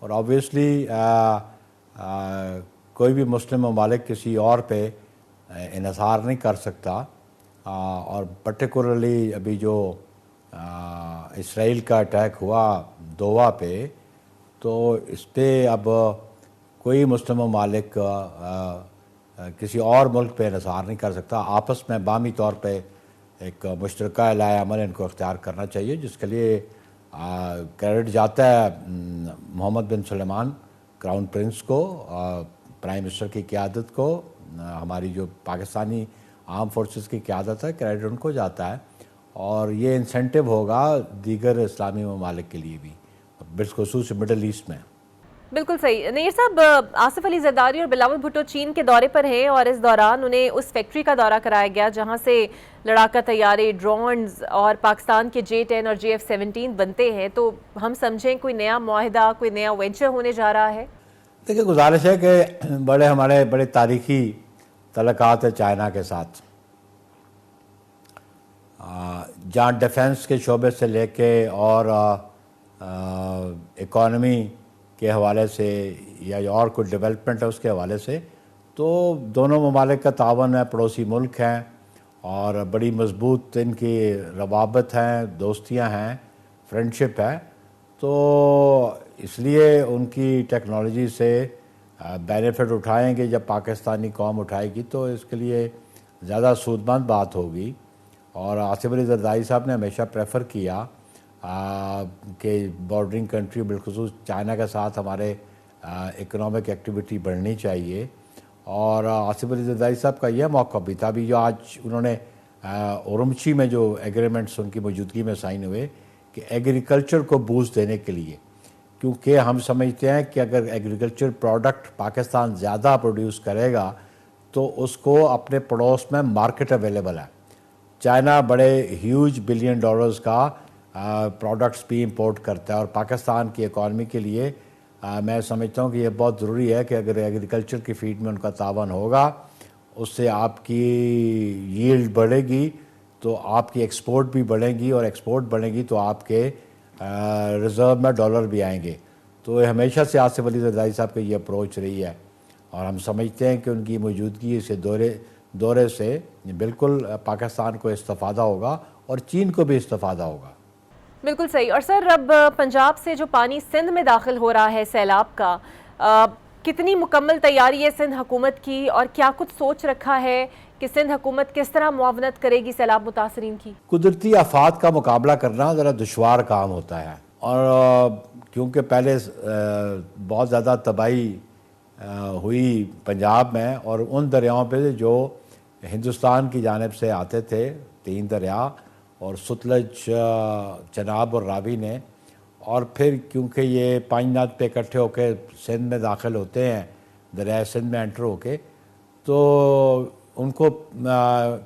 اور آبویسلی کوئی بھی مسلم ممالک کسی اور پہ انحصار نہیں کر سکتا، اور پرٹیکولرلی ابھی جو اسرائیل کا اٹیک ہوا دوحہ پہ، تو اس پہ اب کوئی مسلم ممالک کسی اور ملک پہ انحصار نہیں کر سکتا. آپس میں باہمی طور پہ ایک مشترکہ اعلائے عمل ان کو اختیار کرنا چاہیے، جس کے لیے کریڈٹ جاتا ہے محمد بن سلمان کراؤن پرنس کو، پرائم منسٹر کی قیادت کو، ہماری جو پاکستانی آرم فورسز کی قیادت ہے، کریڈٹ ان کو جاتا ہے. اور یہ انسینٹو ہوگا دیگر اسلامی ممالک کے لیے بھی، بالخصوص مڈل ایسٹ میں. بالکل صحیح. نیر صاحب، آصف علی زرداری اور بلاول بھٹو چین کے دورے پر ہیں، اور اس دوران انہیں اس فیکٹری کا دورہ کرایا گیا جہاں سے لڑاکا طیارے، ڈرونز اور پاکستان کے J-10 اور JF-17 بنتے ہیں. تو ہم سمجھیں کوئی نیا معاہدہ، کوئی نیا وینچر ہونے جا رہا ہے؟ دیکھیں، گزارش ہے کہ ہمارے بڑے تاریخی تعلقات ہیں چائنا کے ساتھ، جہاں ڈیفنس کے شعبے سے لے کے اور اکانومی کے حوالے سے یا اور کوئی ڈیولپمنٹ ہے اس کے حوالے سے، تو دونوں ممالک کا تعاون ہے، پڑوسی ملک ہیں، اور بڑی مضبوط ان کی روابط ہیں، دوستیاں ہیں، فرینڈشپ ہے. تو اس لیے ان کی ٹیکنالوجی سے بینیفٹ اٹھائیں گے. جب پاکستانی قوم اٹھائے گی تو اس کے لیے زیادہ سودمند بات ہوگی. اور آصف علی زرداری صاحب نے ہمیشہ پریفر کیا کہ بارڈرنگ کنٹری بالخصوص چائنا کے ساتھ ہمارے اکنامک ایکٹیویٹی بڑھنی چاہیے. اور آصف علی زرداری صاحب کا یہ موقع بھی تھا، ابھی جو آج انہوں نے اورمچی میں جو ایگریمنٹس ان کی موجودگی میں سائن ہوئے، کہ ایگریکلچر کو بوسٹ دینے کے لیے، کیونکہ ہم سمجھتے ہیں کہ اگر ایگریکلچر پروڈکٹ پاکستان زیادہ پروڈیوس کرے گا تو اس کو اپنے پڑوس میں مارکیٹ اویلیبل ہے. چائنا بڑے ہیوج $بلین کا پروڈکٹس بھی امپورٹ کرتا ہے، اور پاکستان کی اکانومی کے لیے میں سمجھتا ہوں کہ یہ بہت ضروری ہے کہ اگر ایگریکلچر کی فیلڈ میں ان کا تعاون ہوگا، اس سے آپ کی ییلڈ بڑھے گی تو آپ کی ایکسپورٹ بھی بڑھے گی، اور ایکسپورٹ بڑھے گی تو آپ کے ریزرو میں ڈالر بھی آئیں گے. تو ہمیشہ سے آصف علی زرداری صاحب کی یہ اپروچ رہی ہے، اور ہم سمجھتے ہیں کہ ان کی موجودگی سے دورے سے بالکل پاکستان کو استفادہ ہوگا اور چین کو بھی استفادہ ہوگا. بالکل صحیح. اور سر، اب پنجاب سے جو پانی سندھ میں داخل ہو رہا ہے سیلاب کا، کتنی مکمل تیاری ہے سندھ حکومت کی، اور کیا کچھ سوچ رکھا ہے کہ سندھ حکومت کس طرح معاونت کرے گی سیلاب متاثرین کی؟ قدرتی آفات کا مقابلہ کرنا ذرا دشوار کام ہوتا ہے، اور کیونکہ پہلے بہت زیادہ تباہی ہوئی پنجاب میں، اور ان دریاؤں پہ جو ہندوستان کی جانب سے آتے تھے، 3 دریا اور ستلج، چناب اور راوی نے، اور پھر کیونکہ یہ پانچ پہ اکٹھے ہو کے سندھ میں داخل ہوتے ہیں، دریائے سندھ میں انٹر ہو کے، تو ان کو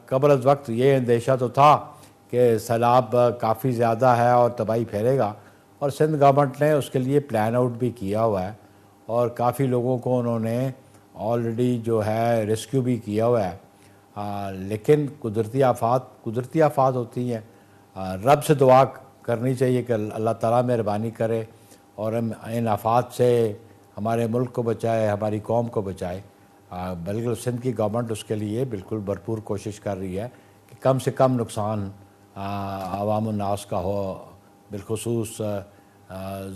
قبل از وقت یہ اندیشہ تو تھا کہ سیلاب کافی زیادہ ہے اور تباہی پھیلے گا. اور سندھ گورنمنٹ نے اس کے لیے پلان آؤٹ بھی کیا ہوا ہے اور کافی لوگوں کو انہوں نے آلریڈی جو ہے ریسکیو بھی کیا ہوا ہے. لیکن قدرتی آفات ہوتی ہیں. رب سے دعا کرنی چاہیے کہ اللہ تعالیٰ مہربانی کرے اور ہم ان آفات سے ہمارے ملک کو بچائے, ہماری قوم کو بچائے. بلکہ سندھ کی گورنمنٹ اس کے لیے بالکل بھرپور کوشش کر رہی ہے کہ کم سے کم نقصان عوام الناس کا ہو, بالخصوص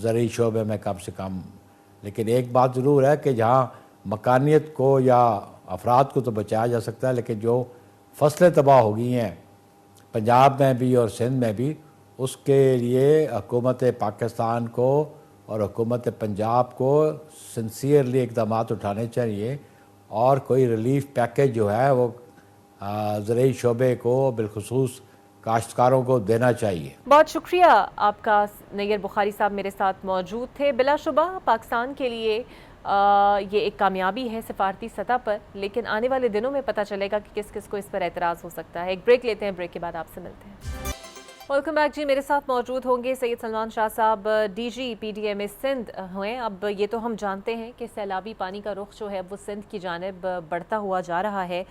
زرعی شعبے میں کم سے کم. لیکن ایک بات ضرور ہے کہ جہاں مکانیت کو یا افراد کو تو بچایا جا سکتا ہے, لیکن جو فصلیں تباہ ہو گئی ہیں پنجاب میں بھی اور سندھ میں بھی, اس کے لیے حکومت پاکستان کو اور حکومت پنجاب کو سنسیئرلی اقدامات اٹھانے چاہیے اور کوئی ریلیف پیکیج جو ہے وہ زرعی شعبے کو بالخصوص کاشتکاروں کو دینا چاہیے. بہت شکریہ آپ کا. نیر بخاری صاحب میرے ساتھ موجود تھے. بلا شبہ پاکستان کے لیے یہ ایک کامیابی ہے سفارتی سطح پر, لیکن آنے والے دنوں میں پتہ چلے گا کہ کس کس کو اس پر اعتراض ہو سکتا ہے. ایک بریک لیتے ہیں, بریک کے بعد آپ سے ملتے ہیں. ویلکم بیک جی. میرے ساتھ موجود ہوں گے سید سلمان شاہ صاحب, D G P D M Sindh ہوئے. اب یہ تو ہم جانتے ہیں کہ سیلابی پانی کا رخ جو ہے وہ سندھ کی جانب بڑھتا ہوا جا رہا ہے.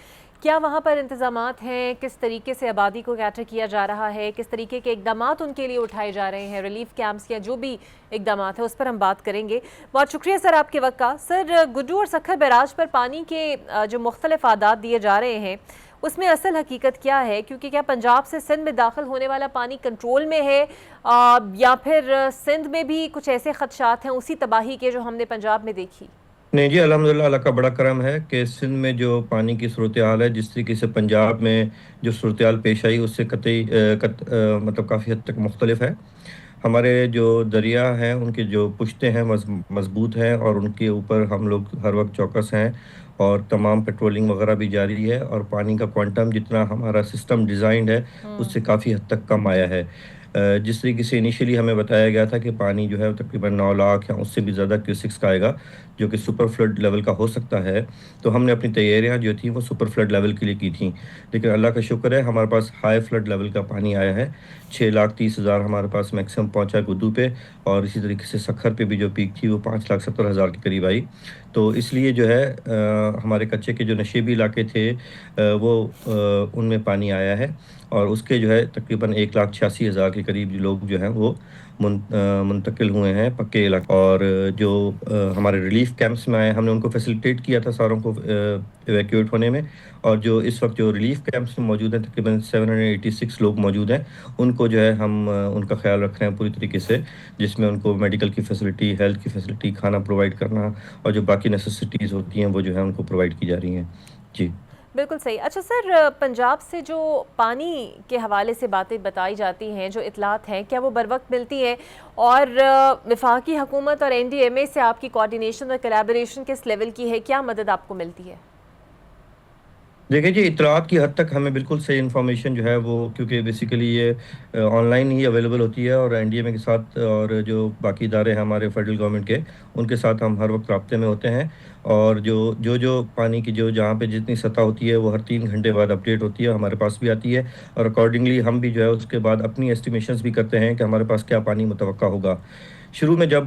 کیا وہاں پر انتظامات ہیں, کس طریقے سے آبادی کو کیٹر کیا جا رہا ہے, کس طریقے کے اقدامات ان کے لیے اٹھائے جا رہے ہیں, ریلیف کیمپس یا جو بھی اقدامات ہیں اس پر ہم بات کریں گے. بہت شکریہ سر آپ کے وقت کا. سر, گڈو اور سکھر بیراج پر پانی کے جو مختلف اعداد دیے جا رہے ہیں اس میں اصل حقیقت کیا ہے, کیونکہ کیا پنجاب سے سندھ میں داخل ہونے والا پانی کنٹرول میں ہے یا پھر سندھ میں بھی کچھ ایسے خدشات ہیں اسی تباہی کے جو ہم نے پنجاب میں دیکھی؟ نہیں جی, الحمدللہ اللہ کا بڑا کرم ہے کہ سندھ میں جو پانی کی صورتحال ہے جس طریقے سے پنجاب میں جو صورتحال پیش آئی اس سے مطلب کافی حد تک مختلف ہے. ہمارے جو دریا ہیں ان کے جو پشتے ہیں مضبوط ہیں اور ان کے اوپر ہم لوگ ہر وقت چوکس ہیں اور تمام پیٹرولنگ وغیرہ بھی جاری ہے اور پانی کا کوانٹم جتنا ہمارا سسٹم ڈیزائنڈ ہے اس سے کافی حد تک کم آیا ہے. جس طریقے سے انیشیلی ہمیں بتایا گیا تھا کہ پانی جو ہے تقریباً 9 لاکھ یا اس سے بھی زیادہ کیوسکس کا آئے گا جو کہ سپر فلڈ لیول کا ہو سکتا ہے, تو ہم نے اپنی تیاریاں جو تھیں وہ سپر فلڈ لیول کے لیے کی تھیں. لیکن اللہ کا شکر ہے ہمارے پاس ہائی فلڈ لیول کا پانی آیا ہے. 6,30,000 ہمارے پاس میکسیمم پہنچا گدو پہ, اور اسی طریقے سے سکھر پہ بھی جو پیک تھی وہ 5,70,000 کے قریب آئی. تو اس لیے جو ہے ہمارے کچے کے جو نشیبی علاقے تھے وہ ان میں پانی آیا ہے, اور اس کے جو ہے تقریباً 1,86,000 کے قریب لوگ جو ہیں وہ منتقل ہوئے ہیں پکے علاقے. اور جو ہمارے ریلیف کیمپس میں آئے ہم نے ان کو فیسیلیٹیٹ کیا تھا ساروں کو ایویکیویٹ ہونے میں, اور جو اس وقت جو ریلیف کیمپس میں موجود ہیں تقریباً 786 لوگ موجود ہیں, ان کو جو ہے ہم ان کا خیال رکھ رہے ہیں پوری طریقے سے, جس میں ان کو میڈیکل کی فیسلٹی, ہیلتھ کی فیسلٹی, کھانا پرووائڈ کرنا اور جو باقی نیسیسٹیز ہوتی ہیں وہ جو ہے ان کو پرووائڈ کی جا رہی ہیں. جی بالکل صحیح. اچھا سر, پنجاب سے جو پانی کے حوالے سے باتیں بتائی جاتی ہیں, جو اطلاعات ہیں, کیا وہ بر وقت ملتی ہیں, اور وفاقی حکومت اور این ڈی ایم اے سے آپ کی کوارڈینیشن اور کولیبوریشن کس لیول کی ہے, کیا مدد آپ کو ملتی ہے؟ دیکھیں جی, اطلاعات کی حد تک ہمیں بالکل صحیح انفارمیشن جو ہے وہ, کیونکہ بیسیکلی یہ آن لائن ہی اویلیبل ہوتی ہے, اور این ڈی ایم اے کے ساتھ اور جو باقی ادارے ہیں ہمارے فیڈرل گورنمنٹ کے, ان کے ساتھ ہم ہر وقت رابطے میں ہوتے ہیں. اور جو پانی کی جہاں پہ جتنی سطح ہوتی ہے وہ ہر 3 گھنٹے بعد اپڈیٹ ہوتی ہے, ہمارے پاس بھی آتی ہے, اور اکارڈنگلی ہم بھی جو ہے اس کے بعد اپنی ایسٹیمیشنز بھی کرتے ہیں کہ ہمارے پاس کیا پانی متوقع ہوگا. شروع میں جب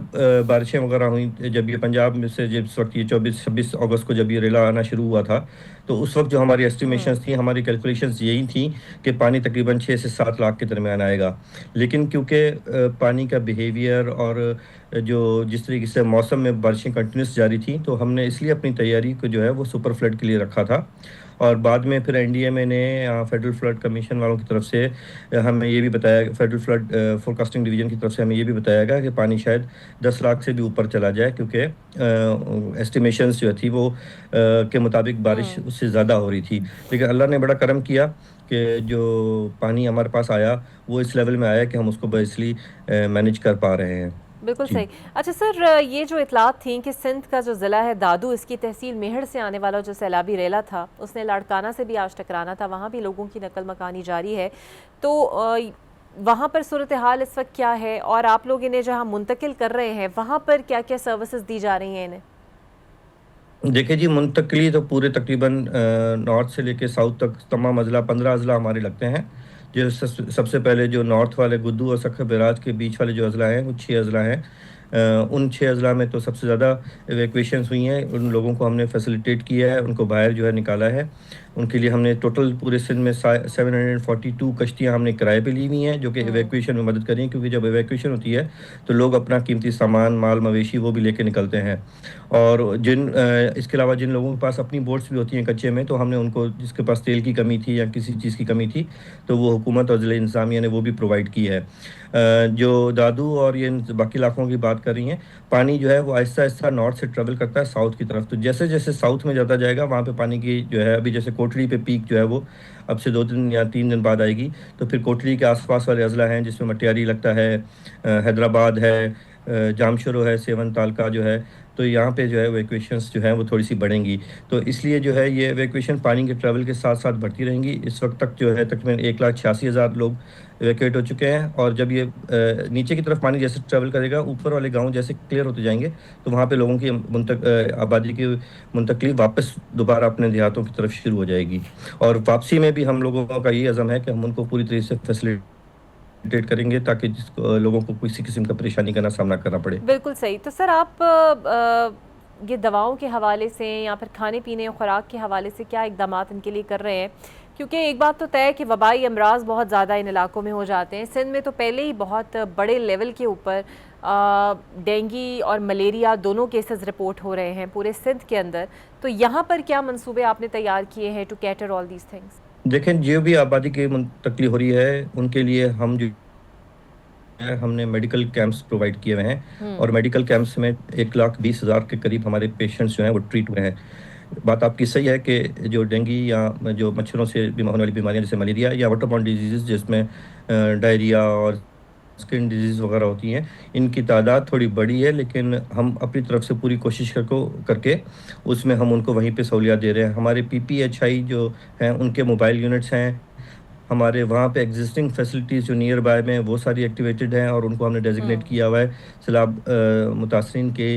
بارشیں وغیرہ ہوئیں, جب یہ پنجاب میں سے جس وقت یہ 24-26 اگست کو جب یہ ریلا آنا شروع ہوا تھا, تو اس وقت جو ہماری ایسٹیمیشنز تھیں, ہماری کیلکولیشنز یہی تھیں کہ پانی تقریباً 6 سے 7 لاکھ کے درمیان آئے گا. لیکن کیونکہ پانی کا بیہیویئر اور جس طریقے سے موسم میں بارشیں کنٹینیوس جاری تھیں, تو ہم نے اس لیے اپنی تیاری کو جو ہے وہ سپر فلڈ کے لیے رکھا تھا. اور بعد میں پھر این ڈی ایم اے نے فیڈرل فلڈ کمیشن والوں کی طرف سے ہمیں یہ بھی بتایا, فیڈرل فلڈ فورکاسٹنگ ڈویژن کی طرف سے ہمیں یہ بھی بتایا گیا کہ پانی شاید 10 لاکھ سے بھی اوپر چلا جائے, کیونکہ ایسٹیمیشنز جو تھی وہ کے مطابق بارش اس سے زیادہ ہو رہی تھی. لیکن اللہ نے بڑا کرم کیا کہ جو پانی ہمارے پاس آیا وہ اس لیول میں آیا کہ ہم اس کو بائسلی مینیج کر پا رہے ہیں. بالکل صحیح. اچھا سر, یہ جو اطلاعات تھیں کہ سندھ کا جو ضلع ہے دادو, اس کی تحصیل میہڑ سے آنے والا جو سیلابی ریلا تھا اس نے لاڑکانہ سے بھی آج ٹکرانا تھا, وہاں بھی لوگوں کی نقل مکانی جاری ہے, تو وہاں پر صورتحال اس وقت کیا ہے, اور آپ لوگ انہیں جہاں منتقل کر رہے ہیں وہاں پر کیا کیا سروسز دی جا رہی ہیں انہیں؟ دیکھیں جی, منتقلی تو پورے تقریباً نارتھ سے لے کے ساؤتھ تک تمام اضلاع 15 اضلاع ہمارے لگتے ہیں, جو سب سے پہلے جو نارتھ والے گدو اور سکھر بیراج کے بیچ والے جو اضلاع ہیں وہ 6 اضلاع ہیں. ان 6 اضلاع میں تو سب سے زیادہ ایویکویشنز ہوئی ہیں. ان لوگوں کو ہم نے فیسیلیٹیٹ کیا ہے, ان کو باہر جو ہے نکالا ہے. ان کے لیے ہم نے ٹوٹل پورے سندھ میں 742 کشتیاں ہم نے کرائے پہ لی ہوئی ہیں جو کہ ایویکویشن میں مدد کریں, کیونکہ جب ایویکویشن ہوتی ہے تو لوگ اپنا قیمتی سامان, مال مویشی وہ بھی لے کے نکلتے ہیں. اور اس کے علاوہ جن لوگوں کے پاس اپنی بوٹس بھی ہوتی ہیں کچے میں, تو ہم نے ان کو, جس کے پاس تیل کی کمی تھی یا کسی چیز کی کمی تھی, تو وہ حکومت اور ضلع انتظامیہ نے وہ بھی پرووائڈ کی ہے. جو دادو اور یہ باقی علاقوں کی بات کر رہی ہیں, پانی جو ہے وہ آہستہ آہستہ نارتھ سے ٹریول کرتا ہے ساؤتھ کی طرف. تو جیسے جیسے ساؤتھ میں جاتا جائے گا وہاں پہ پانی کی جو ہے, ابھی جیسے کوٹڑی پہ پیک جو ہے وہ اب سے 2 دن یا 3 دن بعد آئے گی, تو پھر کوٹڑی کے آس پاس والے اضلاع ہیں جس میں مٹیاری لگتا ہے, حیدرآباد ہے, جامشورو ہے, سیون تالکا جو ہے, تو یہاں پہ جو ہے ایویکویشنز جو ہیں وہ تھوڑی سی بڑھیں گی. تو اس لیے جو ہے یہ ایویکویشن پانی کے ٹریول کے ساتھ ساتھ بڑھتی رہیں گی. اس وقت تک جو ہے تقریباً 1,86,000 لوگ ایویکویٹ ہو چکے ہیں, اور جب یہ نیچے کی طرف پانی جیسے ٹریول کرے گا, اوپر والے گاؤں جیسے کلیئر ہوتے جائیں گے, تو وہاں پہ لوگوں کی آبادی کی منتقلی واپس دوبارہ اپنے دیہاتوں کی طرف شروع ہو جائے گی. اور واپسی میں بھی ہم لوگوں کا یہ عزم ہے کہ ہم ان کو پوری طریقے سے فیسیلیٹیٹ کریں گے تاکہ لوگوں کو کسی قسم کا پریشانی کا سامنا کرنا پڑے. بالکل صحیح. تو سر آپ یہ دواؤں کے حوالے سے یا پھر کھانے پینے اور خوراک کے حوالے سے کیا اقدامات ان کے لیے کر رہے ہیں؟ کیونکہ ایک بات تو طے ہے کہ وبائی امراض بہت زیادہ ان علاقوں میں ہو جاتے ہیں. سندھ میں تو پہلے ہی بہت بڑے لیول کے اوپر ڈینگی اور ملیریا دونوں کیسز رپورٹ ہو رہے ہیں پورے سندھ کے اندر. تو یہاں پر کیا منصوبے آپ نے تیار کیے ہیں to cater all these things? دیکھیں, جو بھی آبادی کی منتقلی ہو رہی ہے ان کے لیے ہم نے میڈیکل کیمپس پرووائڈ کیے ہوئے ہیں, اور میڈیکل کیمپس میں 1,20,000 کے قریب ہمارے پیشنٹس جو ہیں وہ ٹریٹ ہوئے ہیں. بات آپ کی صحیح ہے کہ جو ڈینگی یا جو مچھروں سے ہونے والی بیماریاں جیسے ملیریا یا واٹر بورن ڈیزیز جس میں ڈائریا اور اسکن ڈیزیز وغیرہ ہوتی ہیں, ان کی تعداد تھوڑی بڑی ہے, لیکن ہم اپنی طرف سے پوری کوشش کر کے اس میں ہم ان کو وہیں پہ سہولیات دے رہے ہیں. ہمارے PPHI جو ہیں ان کے موبائل یونٹس ہیں, ہمارے وہاں پہ ایگزسٹنگ فیسلٹیز جو نیئر بائی میں وہ ساری ایکٹیویٹڈ ہیں, اور ان کو ہم نے ڈیزگنیٹ کیا ہوا ہے سیلاب متاثرین کے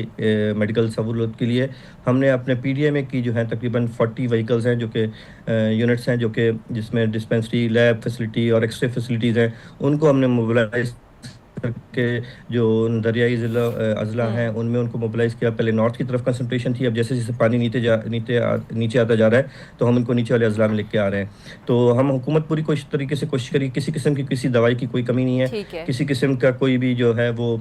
میڈیکل سہولت کے لیے. ہم نے اپنے PDA میں کی جو ہیں تقریباً 40 وہیکلز ہیں جو کہ یونٹس ہیں جو کہ جس میں ڈسپینسری, لیب فیسلٹی اور ایکس رے فیسلٹیز ہیں, ان کو ہم نے موبلائز کہ جو دریائی اضلاع ہیں ان میں ان کو موبلائز کیا. پہلے نارتھ کی طرف کنسنٹریشن تھی, اب جیسے جیسے پانی نیچے آتا جا رہا ہے تو ہم ان کو نیچے والے اضلاع میں لے کے آ رہے ہیں. تو ہم حکومت پوری طریقے سے کوشش کری, کسی قسم کی کسی دوائی کی کوئی کمی نہیں ہے, کسی قسم کا کوئی بھی جو ہے وہ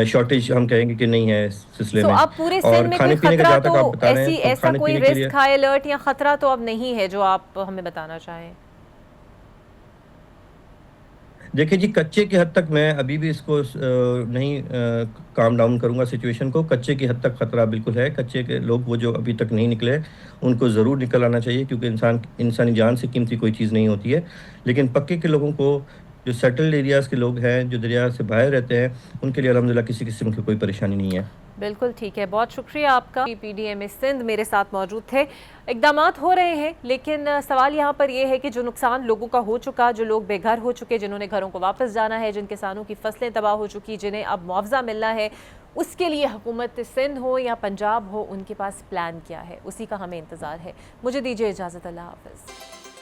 شارٹیج ہم کہیں گے کہ نہیں ہے اس سلسلے میں. اب پورے سندھ میں کوئی خطرہ تو ایسا کوئی رسک ہائی الرٹ یا خطرہ تو اب نہیں ہے جو آپ ہمیں بتانا چاہیں؟ دیکھیں جی, کچے کی حد تک میں ابھی بھی اس کو نہیں کام ڈاؤن کروں گا سچویشن کو. کچے کی حد تک خطرہ بالکل ہے. کچے کے لوگ وہ جو ابھی تک نہیں نکلے ان کو ضرور نکل آنا چاہیے, کیونکہ انسانی جان سے قیمتی کوئی چیز نہیں ہوتی ہے. لیکن پکے کے لوگوں کو, جو سیٹلڈ ایریاز کے لوگ ہیں جو دریا سے باہر رہتے ہیں, ان کے لیے الحمدللہ کسی قسم کی کوئی پریشانی نہیں ہے. بالکل ٹھیک ہے, بہت شکریہ آپ کا. PDM سندھ میرے ساتھ موجود تھے. اقدامات ہو رہے ہیں, لیکن سوال یہاں پر یہ ہے کہ جو نقصان لوگوں کا ہو چکا, جو لوگ بے گھر ہو چکے, جنہوں نے گھروں کو واپس جانا ہے, جن کسانوں کی فصلیں تباہ ہو چکی, جنہیں اب معاوضہ ملنا ہے, اس کے لیے حکومت سندھ ہو یا پنجاب ہو, ان کے پاس پلان کیا ہے, اسی کا ہمیں انتظار ہے. مجھے دیجیے اجازت, اللہ حافظ.